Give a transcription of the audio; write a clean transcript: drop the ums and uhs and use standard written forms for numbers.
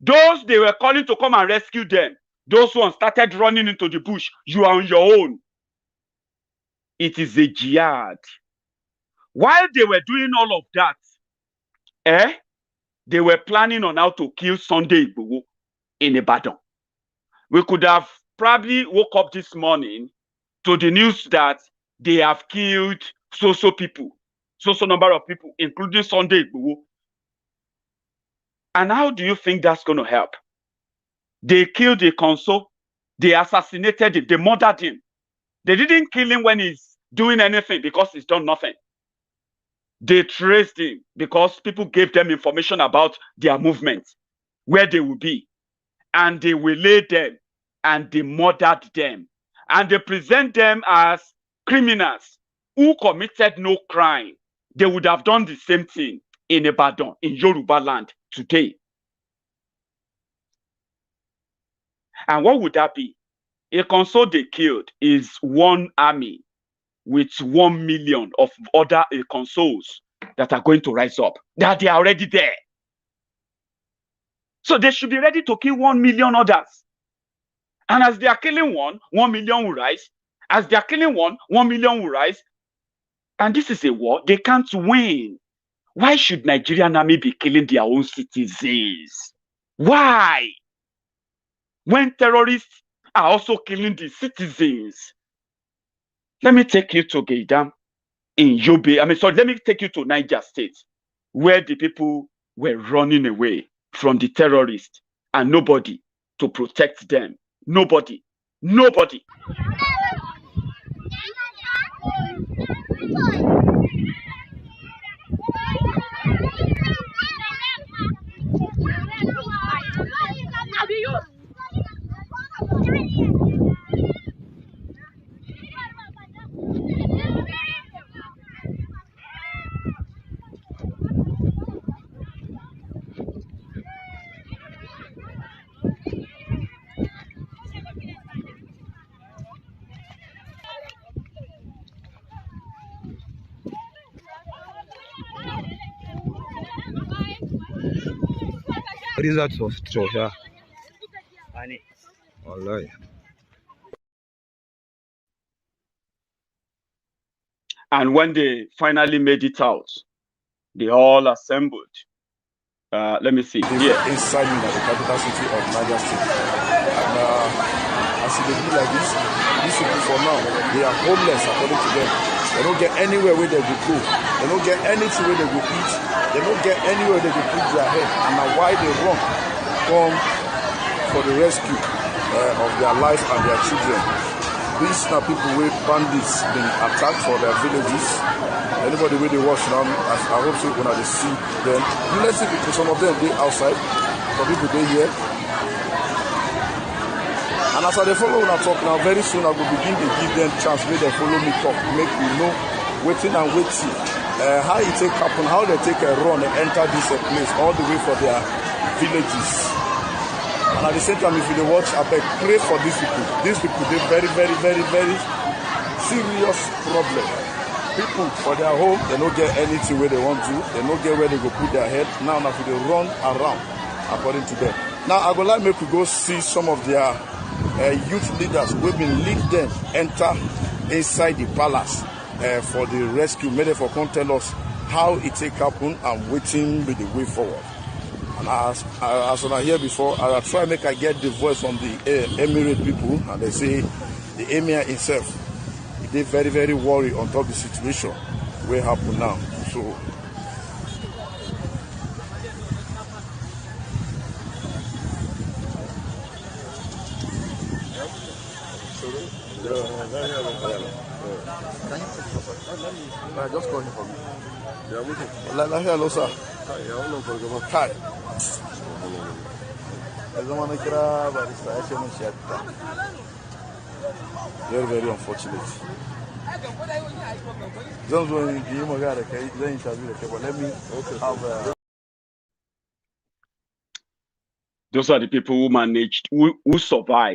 Those they were calling to come and rescue them, those ones started running into the bush. You are on your own. It is a jihad. While they were doing all of that, they were planning on how to kill Sunday Igboho in Ibadan. We could have probably woke up this morning to the news that they have killed so people, so number of people, including Sunday Igboho. And how do you think that's going to help? They killed a consul, they assassinated him, they murdered him. They didn't kill him when he's doing anything because he's done nothing. They traced him because people gave them information about their movement, where they will be. And they waylaid them and they murdered them. And they present them as criminals who committed no crime. They would have done the same thing in Ibadan, in Yoruba land today. And what would that be? A consul they killed is one army with 1 million of other consuls that are going to rise up. That they are already there. So they should be ready to kill 1 million others. And as they are killing one, 1 million will rise. As they are killing one, 1 million will rise. And this is a war they can't win. Why should Nigerian army be killing their own citizens? Why? When terrorists are also killing the citizens. Let me take you to Gaidam in Yobe. Let me take you to Niger State, where the people were running away from the terrorists and nobody to protect them. Nobody. What is that sauce? Yeah. Wallahi. And when they finally made it out, they all assembled. Let me see. Here inside the capital city of Niger State. And as it be like this, these people for now, they are homeless according to them. They don't get anywhere where they will go. They don't get anything where they will eat. They don't get anywhere they will put their head. And now why they run come for the rescue of their life and their children. These are people with bandits being attacked for their villages. Anybody where they watch now, I hope so when they see them. Let's see people, some of them they outside, some people they here. And as I follow when I talk now, very soon I will begin to give them chance where they follow me talk, make me know waiting and waiting. How it take happen, how they take a run and enter this place all the way for their villages. And at the same time, if you watch, I beg, pray for these people. These people, they're very, very, very, very serious problem. People for their home, they don't get anything where they want to. They don't get where they go put their head. Now they run around, according to them. Now, I would like me to go see some of their youth leaders. We've been lead them enter inside the palace for the rescue. Maybe for come tell us how it take happen and waiting with the way forward. And as I hear before, I try make I get the voice from the Emirate people, and they say the Emir himself, they very, very worried on top of the situation what happen now. So just call him for me. Hello, sir. Hi. Very, very unfortunate. Just when you let me have Those are the people who managed, who survived.